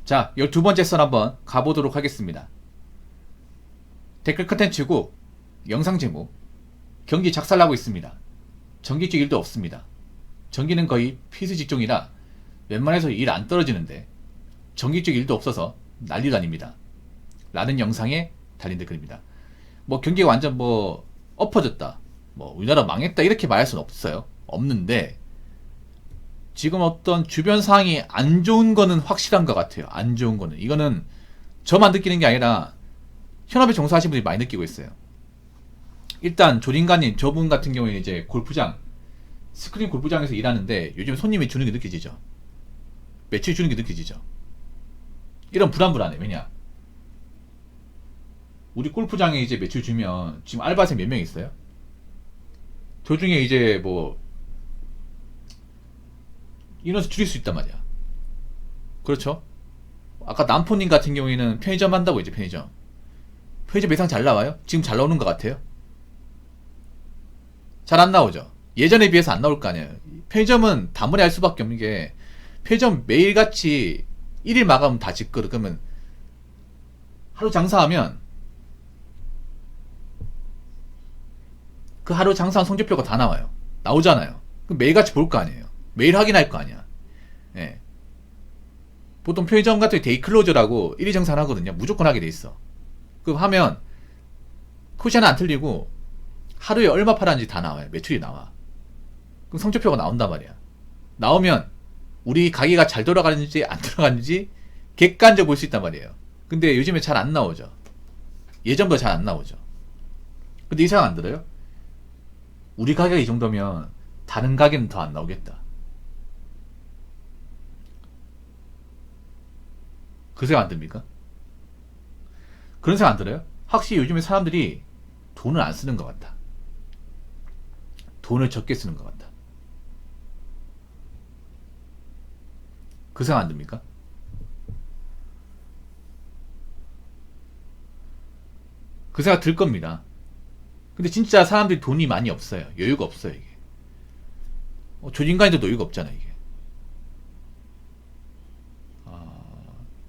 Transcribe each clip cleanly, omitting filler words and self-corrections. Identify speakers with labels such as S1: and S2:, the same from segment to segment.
S1: 자, 12번째 선 한번 가보도록 하겠습니다. 댓글 컨텐츠고 영상 제목 경기 작살나고 있습니다. 전기 쪽 일도 없습니다. 전기는 거의 필수 직종이라 웬만해서 일 안 떨어지는데 전기 쪽 일도 없어서 난리도 아닙니다. 라는 영상에 달린 댓글입니다. 뭐 경기가 완전 뭐 엎어졌다, 뭐 우리나라 망했다 이렇게 말할 수는 없어요. 없는데 지금 어떤 주변 상황이 안 좋은 거는 확실한 것 같아요. 안 좋은 거는. 이거는 저만 느끼는 게 아니라 현업에 종사하시는 분들이 많이 느끼고 있어요. 일단 조린가님, 저분 같은 경우에는 이제 골프장, 스크린 골프장에서 일하는데 요즘 손님이 주는 게 느껴지죠. 매출 주는 게 느껴지죠. 이런 불안불안해. 왜냐? 우리 골프장에 이제 매출 주면 지금 알바생 몇 명 있어요? 도중에 이제 뭐 인원수 줄일 수 있단 말이야. 그렇죠? 아까 남포님 같은 경우에는 편의점 한다고 이제 편의점 매상 잘 나와요? 지금 잘 나오는 것 같아요? 잘 안 나오죠? 예전에 비해서 안 나올 거 아니에요. 편의점은 단번에 할 수밖에 없는 게, 편의점 매일같이 1일 마감은 다 짓거든. 그러면 하루 장사하면 그 하루 장사한 성적표가 다 나와요. 나오잖아요. 그럼 매일같이 볼 거 아니에요. 매일 확인할 거 아니야. 예. 보통 편의점 같은 데이 클로저라고 1일 정산하거든요. 무조건 하게 돼 있어. 그럼 하면 쿠션 안 틀리고 하루에 얼마 팔았는지 다 나와요. 매출이 나와. 그럼 성적표가 나온단 말이야. 나오면 우리 가게가 잘 돌아가는지 안 돌아가는지 객관적으로 볼 수 있단 말이에요. 근데 요즘에 잘 안 나오죠. 예전보다 잘 안 나오죠. 근데 이 생각 안 들어요? 우리 가게가 이 정도면 다른 가게는 더 안 나오겠다. 그 생각 안 듭니까? 그런 생각 안 들어요? 확실히 요즘에 사람들이 돈을 안 쓰는 것 같다. 돈을 적게 쓰는 것 같다. 그 생각 안 듭니까? 그 생각 들 겁니다. 근데 진짜 사람들이 돈이 많이 없어요. 여유가 없어요, 이게. 조진간에도 여유가 없잖아, 이게.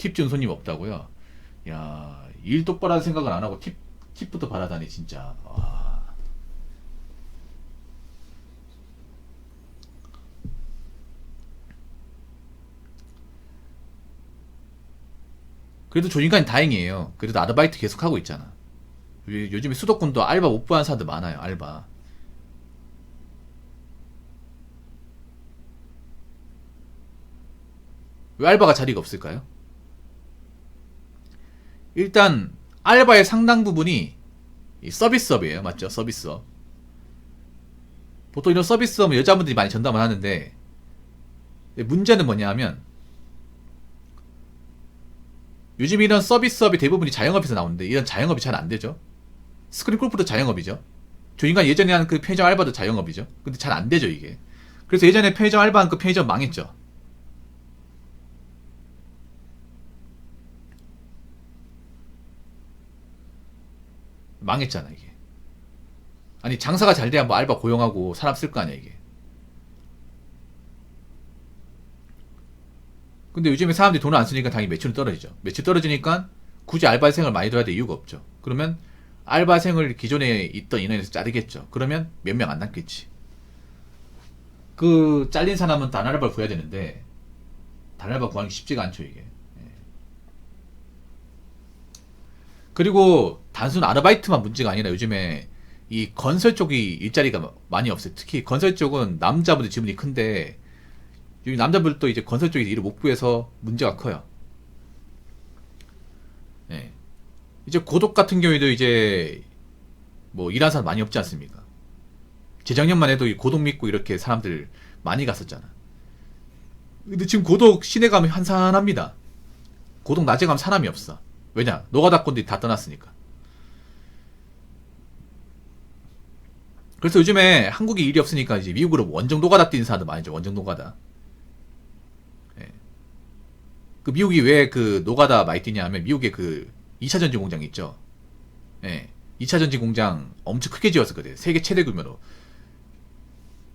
S1: 팁 준 손님 없다고요? 야, 일 똑바로 하는 생각은 안 하고 팁부터 받아다니, 진짜. 와. 그래도 조인간이 다행이에요. 그래도 아르바이트 계속 하고 있잖아. 요즘에 수도권도 알바 못 구하는 사람들 많아요, 알바. 왜 알바가 자리가 없을까요? 일단 알바의 상당 부분이 서비스업이에요. 맞죠? 서비스업. 보통 이런 서비스업은 여자분들이 많이 전담을 하는데, 문제는 뭐냐 하면 요즘 이런 서비스업이 대부분이 자영업에서 나오는데 이런 자영업이 잘 안 되죠. 스크린 골프도 자영업이죠. 조인간 예전에 한 그 편의점 알바도 자영업이죠. 근데 잘 안 되죠, 이게. 그래서 예전에 편의점 알바한 그 편의점 망했죠. 망했잖아, 이게. 아니, 장사가 잘 돼야 뭐 알바 고용하고 사람 쓸 거 아니야, 이게. 근데 요즘에 사람들이 돈을 안 쓰니까 당연히 매출은 떨어지죠. 매출 떨어지니까 굳이 알바생을 많이 둬야 될 이유가 없죠. 그러면 알바생을 기존에 있던 인원에서 자르겠죠. 그러면 몇 명 안 남겠지. 그 잘린 사람은 다른 알바를 구해야 되는데 다른 알바 구하는 게 쉽지가 않죠, 이게. 그리고 단순 아르바이트만 문제가 아니라 요즘에 이 건설 쪽이 일자리가 많이 없어요. 특히 건설 쪽은 남자분들 지분이 큰데 요즘 남자분들도 이제 건설 쪽에서 일을 못 구해서 문제가 커요. 네. 이제 고독 같은 경우에도 이제 뭐 일하는 사람 많이 없지 않습니까? 재작년만 해도 이 고독 믿고 이렇게 사람들 많이 갔었잖아. 근데 지금 고독 시내 가면 한산합니다. 고독 낮에 가면 사람이 없어. 왜냐? 노가다꾼들이 다 떠났으니까. 그래서 요즘에 한국에 일이 없으니까 이제 미국으로 원정 노가다 뛰는 사람들 많이죠. 원정 노가다. 예. 그 미국이 왜 그 노가다 많이 뛰냐 하면 미국에 그 2차 전지 공장 있죠. 예. 2차 전지 공장 엄청 크게 지었었거든요. 세계 최대 규모로.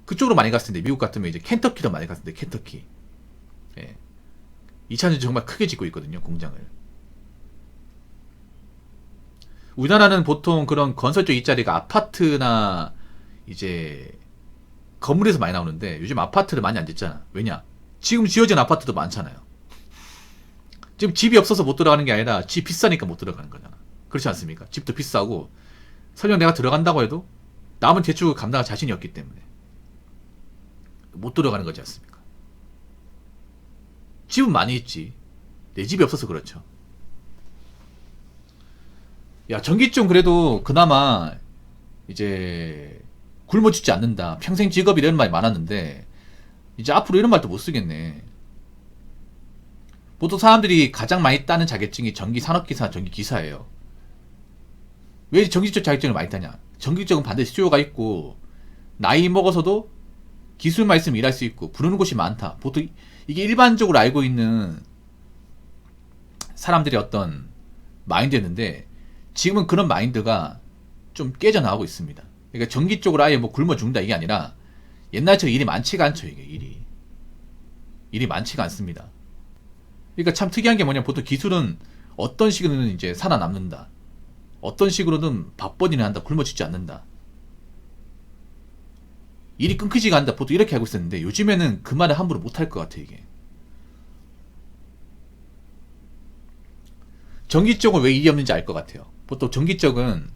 S1: 그쪽으로 많이 갔을 텐데 미국 같으면 이제 켄터키도 많이 갔을 텐데 켄터키. 예. 2차 전지 정말 크게 짓고 있거든요, 공장을. 우리나라는 보통 그런 건설 쪽 일자리가 아파트나 이제 건물에서 많이 나오는데 요즘 아파트를 많이 안 짓잖아. 왜냐? 지금 지어진 아파트도 많잖아요. 지금 집이 없어서 못 들어가는 게 아니라 집 비싸니까 못 들어가는 거잖아. 그렇지 않습니까? 집도 비싸고 설령 내가 들어간다고 해도 남은 대출 감당할 자신이 없기 때문에 못 들어가는 거지 않습니까? 집은 많이 있지. 내 집이 없어서 그렇죠. 야, 전기 좀 그래도 그나마 이제 굶어 죽지 않는다. 평생 직업 이런 말이 많았는데 이제 앞으로 이런 말도 못 쓰겠네. 보통 사람들이 가장 많이 따는 자격증이 전기 산업기사, 전기 기사예요. 왜 전기 쪽 자격증을 많이 따냐? 전기 쪽은 반드시 수요가 있고 나이 먹어서도 기술만 있으면 일할 수 있고 부르는 곳이 많다. 보통 이게 일반적으로 알고 있는 사람들의 어떤 마인드였는데 지금은 그런 마인드가 좀 깨져나가고 있습니다. 그러니까 전기 쪽으로 아예 뭐 굶어 죽는다 이게 아니라 옛날처럼 일이 많지가 않죠. 이게 일이 많지가 않습니다. 그러니까 참 특이한 게 뭐냐, 보통 기술은 어떤 식으로는 이제 살아남는다, 어떤 식으로는 밥벌이는 한다, 굶어 죽지 않는다, 일이 끊기지가 않는다, 보통 이렇게 알고 있었는데 요즘에는 그 말을 함부로 못할 것 같아. 이게 전기 쪽은 왜 일이 없는지 알 것 같아요. 보통 전기 쪽은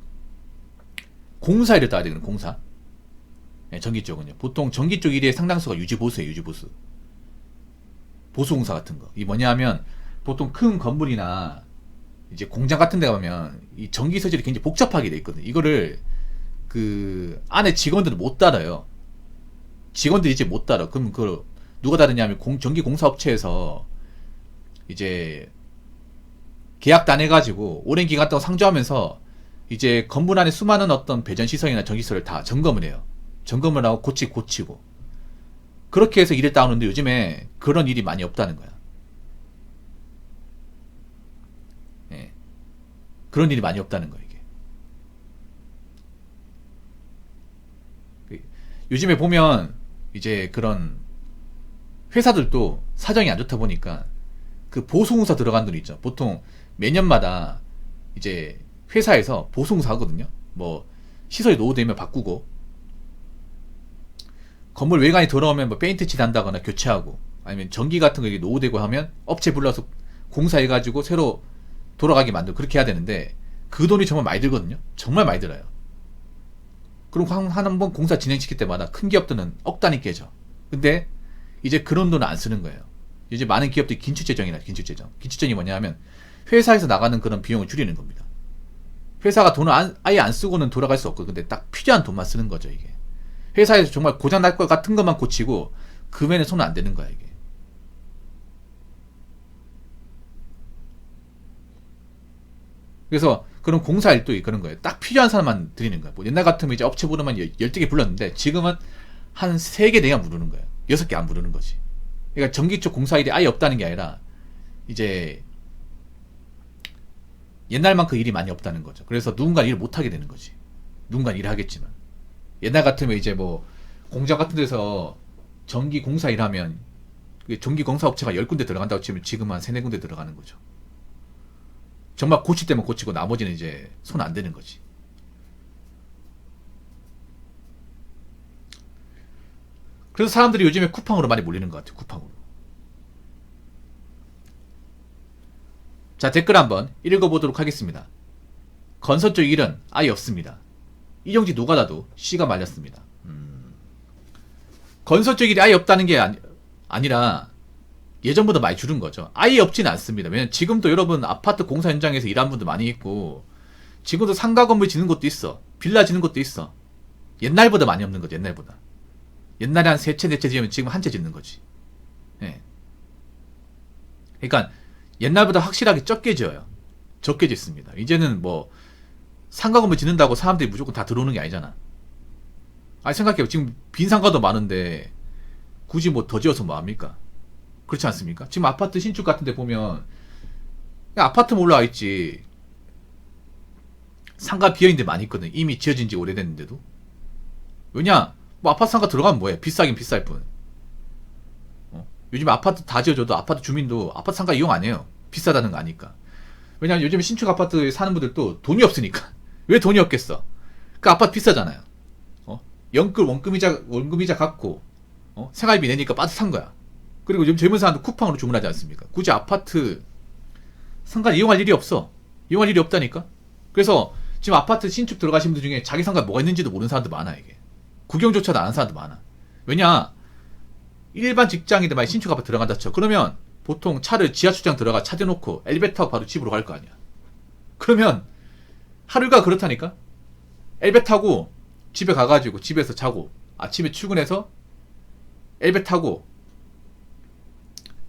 S1: 공사 일을 따야 되거든요. 공사. 네, 전기 쪽은요. 보통 전기 쪽 일의 상당수가 유지보수예요. 유지보수. 보수공사 같은 거. 이 뭐냐 하면 보통 큰 건물이나 이제 공장 같은 데 가면 이 전기 소질이 굉장히 복잡하게 돼 있거든요. 이거를 그 안에 직원들은 못 따라요. 직원들이 이제 못 따라. 그럼 그 누가 다르냐면 전기 공사업체에서 이제 계약도 안 해가지고 오랜 기간 동안 상주하면서 이제 건물 안에 수많은 어떤 배전 시설이나 전기시설을 다 점검을 해요. 점검을 하고 고치고 그렇게 해서 일을 따오는데 요즘에 그런 일이 많이 없다는 거야. 예. 그런 일이 많이 없다는 거야, 이게. 요즘에 보면 이제 그런 회사들도 사정이 안 좋다 보니까 그 보수공사 들어간 돈 있죠. 보통 매년마다 이제 회사에서 보수공사 하거든요. 뭐 시설이 노후되면 바꾸고 건물 외관이 더러우면 뭐 페인트 칠한다거나 교체하고, 아니면 전기 같은 거 노후되고 하면 업체 불러서 공사해가지고 새로 돌아가게 만들고 그렇게 해야 되는데 그 돈이 정말 많이 들거든요. 정말 많이 들어요. 그럼 한 번 공사 진행시킬 때마다 큰 기업들은 억 단위 깨져. 근데 이제 그런 돈을 안 쓰는 거예요. 이제 많은 기업들이 긴축재정이나 긴축재정. 긴축재정이 뭐냐 하면 회사에서 나가는 그런 비용을 줄이는 겁니다. 회사가 돈을 아예 안 쓰고는 돌아갈 수 없고, 근데 딱 필요한 돈만 쓰는 거죠, 이게. 회사에서 정말 고장 날 것 같은 것만 고치고 그 외에는 손은 안 대는 거야, 이게. 그래서 그런 공사일도 그런 거예요. 딱 필요한 사람만 드리는 거예요. 뭐 옛날 같으면 이제 업체 부르면 12개 불렀는데 지금은 한 3개, 4개 부르는 거예요. 6개 안 부르는 거지. 그러니까 전기 쪽 공사일이 아예 없다는 게 아니라 이제 옛날만큼 일이 많이 없다는 거죠. 그래서 누군가 일을 못 하게 되는 거지. 누군가 일을 하겠지만. 옛날 같으면 이제 뭐 공장 같은 데서 전기 공사 일하면 전기 공사 업체가 10군데 들어간다고 치면 지금 한 3, 4군데 들어가는 거죠. 정말 고칠 때만 고치고 나머지는 이제 손 안 대는 거지. 그래서 사람들이 요즘에 쿠팡으로 많이 몰리는 것 같아요. 쿠팡으로. 자, 댓글 한번 읽어보도록 하겠습니다. 건설 쪽 일은 아예 없습니다. 이정지 노가다도 씨가 말렸습니다. 건설 쪽 일이 아예 없다는 게 아니라 예전보다 많이 줄은 거죠. 아예 없지는 않습니다. 왜냐면 지금도 여러분 아파트 공사 현장에서 일하는 분들 많이 있고 지금도 상가 건물 짓는 것도 있어. 빌라 짓는 것도 있어. 옛날보다 많이 없는 거죠. 옛날보다. 옛날에 한 3채, 4채 지으면 지금 1채 짓는 거지. 예. 그러니까 옛날보다 확실하게 적게 지어요. 적게 짓습니다. 이제는 뭐 상가 건물 짓는다고 사람들이 무조건 다 들어오는 게 아니잖아. 아니 생각해요. 지금 빈 상가도 많은데 굳이 뭐 더 지어서 뭐 합니까? 그렇지 않습니까? 지금 아파트 신축 같은 데 보면 아파트만 올라와 있지 상가 비어있는 데 많이 있거든. 이미 지어진 지 오래됐는데도. 왜냐? 뭐 아파트 상가 들어가면 뭐해? 비싸긴 비쌀 뿐. 요즘 아파트 다 지어줘도 아파트 주민도 아파트 상가 이용 안 해요. 비싸다는 거 아니까. 왜냐면 요즘 신축 아파트에 사는 분들도 돈이 없으니까. 왜 돈이 없겠어? 그 아파트 비싸잖아요. 연금, 원금이자 갚고, 생활비 내니까 빠듯한 거야. 그리고 요즘 젊은 사람도 쿠팡으로 주문하지 않습니까? 굳이 아파트 상가 이용할 일이 없어. 이용할 일이 없다니까? 그래서 지금 아파트 신축 들어가신 분들 중에 자기 상가 뭐가 있는지도 모르는 사람도 많아, 이게. 구경조차도 안 하는 사람도 많아. 왜냐? 일반 직장인들 만약 신축 아파트 들어간다 쳐. 그러면 보통 차를 지하주차장 들어가 차 대놓고 엘리베이터 타고 바로 집으로 갈 거 아니야. 그러면 하루가 그렇다니까? 엘리베이터 타고 집에 가가지고 집에서 자고 아침에 출근해서 엘베 타고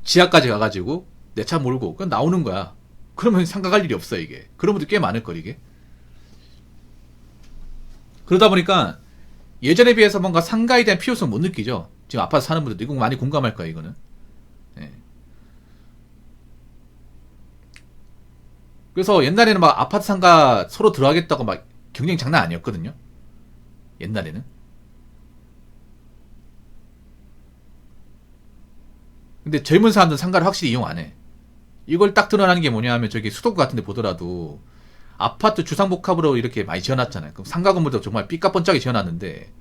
S1: 지하까지 가가지고 내 차 몰고 그건 나오는 거야. 그러면 상가 갈 일이 없어 이게. 그런 분들 꽤 많을걸 이게. 그러다 보니까 예전에 비해서 뭔가 상가에 대한 필요성 못 느끼죠. 지금 아파트 사는 분들도 이거 많이 공감할 거야 이거는. 예. 그래서 옛날에는 막 아파트 상가 서로 들어가겠다고 막 경쟁 장난 아니었거든요. 옛날에는. 근데 젊은 사람들은 상가를 확실히 이용 안 해. 이걸 딱 드러나는 게 뭐냐 하면 저기 수도권 같은 데 보더라도 아파트 주상복합으로 이렇게 많이 지어놨잖아요. 그럼 상가 건물도 정말 삐까뻔쩍이 지어놨는데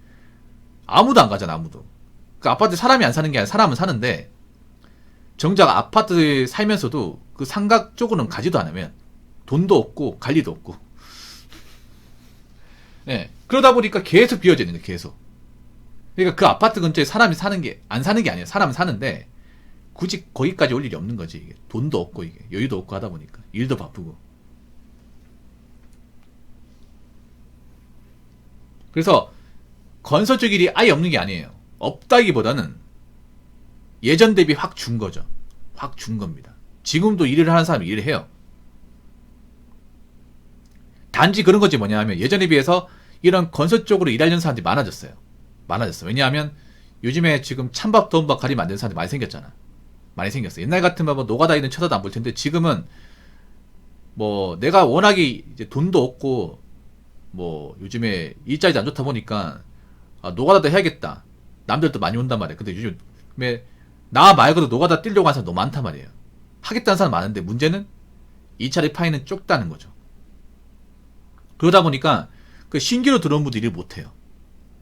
S1: 아무도 안 가잖아, 아무도. 그 아파트 사람이 안 사는 게 아니라 사람은 사는데 정작 아파트에 살면서도 그 상가 쪽으로는 가지도 않으면 돈도 없고 관리도 없고. 네. 그러다 보니까 계속 비어져 있는 거예요, 계속. 그러니까 그 아파트 근처에 사람이 사는 게, 안 사는 게 아니에요. 사람은 사는데 굳이 거기까지 올 일이 없는 거지, 이게. 돈도 없고, 이게. 여유도 없고 하다 보니까. 일도 바쁘고. 그래서 건설적 일이 아예 없는 게 아니에요. 없다기보다는 예전 대비 확 준 거죠. 확 준 겁니다. 지금도 일을 하는 사람이 일을 해요. 단지 그런 거지 뭐냐 하면 예전에 비해서 이런 건설 쪽으로 일하려는 사람들이 많아졌어요. 많아졌어. 왜냐하면 요즘에 지금 찬밥 더운밥 가리면 안 되는 사람들이 많이 생겼잖아. 많이 생겼어. 옛날 같으면 뭐 노가다이든 쳐다도 안 볼 텐데 지금은 뭐 내가 워낙에 이제 돈도 없고 뭐 요즘에 일자리도 안 좋다 보니까 아, 노가다도 해야겠다. 남들도 많이 온단 말이야. 근데 요즘에 나 말고도 노가다 뛰려고 하는 사람 너무 많단 말이에요. 하겠다는 사람 많은데 문제는 일자리 파이는 좁다는 거죠. 그러다 보니까 그 신규로 들어온 분들이 일을 못해요.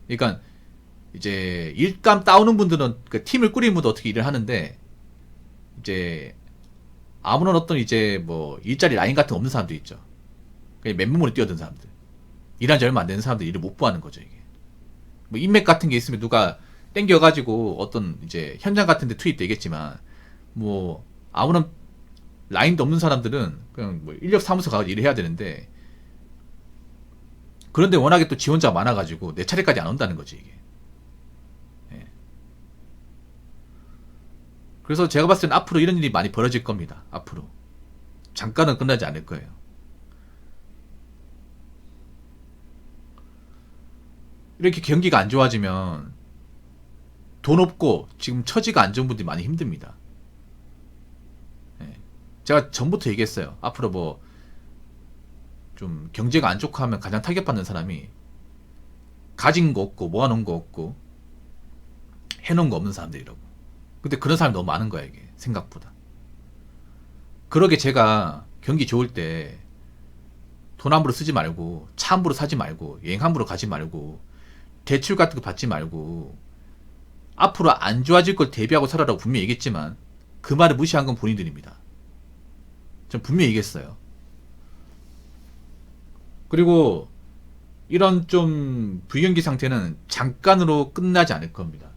S1: 그러니까 이제 일감 따오는 분들은 그 팀을 꾸리는 분도 어떻게 일을 하는데 이제 아무런 어떤 이제 뭐 일자리 라인 같은 거 없는 사람도 있죠. 그냥 맨몸으로 뛰어든 사람들. 일한 지 얼마 안 되는 사람들 일을 못 구하는 거죠 이게. 뭐 인맥 같은 게 있으면 누가 땡겨가지고 어떤 이제 현장 같은 데 투입되겠지만 뭐 아무런 라인도 없는 사람들은 그냥 뭐 인력 사무소 가서 일을 해야 되는데 그런데 워낙에 또 지원자가 많아가지고 내 차례까지 안 온다는 거지 이게. 예. 그래서 제가 봤을 때는 앞으로 이런 일이 많이 벌어질 겁니다. 앞으로 잠깐은 끝나지 않을 거예요. 이렇게 경기가 안 좋아지면 돈 없고 지금 처지가 안 좋은 분들이 많이 힘듭니다. 예. 제가 전부터 얘기했어요. 앞으로 뭐 좀 경제가 안 좋고 하면 가장 타격받는 사람이 가진 거 없고 모아놓은 거 없고 해놓은 거 없는 사람들이라고. 근데 그런 사람이 너무 많은 거야 이게 생각보다. 그러게 제가 경기 좋을 때 돈 함부로 쓰지 말고 차 함부로 사지 말고 여행 함부로 가지 말고 대출 같은 거 받지 말고 앞으로 안 좋아질 걸 대비하고 살아라고 분명히 얘기했지만 그 말을 무시한 건 본인들입니다. 전 분명히 얘기했어요. 그리고 이런 좀 불경기 상태는 잠깐으로 끝나지 않을 겁니다.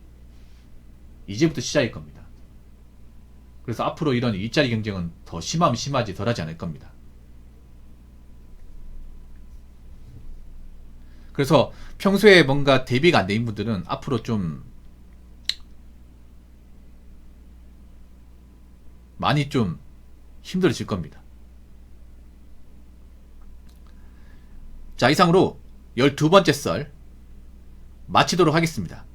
S1: 이제부터 시작일 겁니다. 그래서 앞으로 이런 일자리 경쟁은 더 심하면 심하지 덜하지 않을 겁니다. 그래서 평소에 뭔가 대비가 안 된 분들은 앞으로 좀 많이 좀 힘들어질 겁니다. 자, 이상으로 12번째 썰 마치도록 하겠습니다.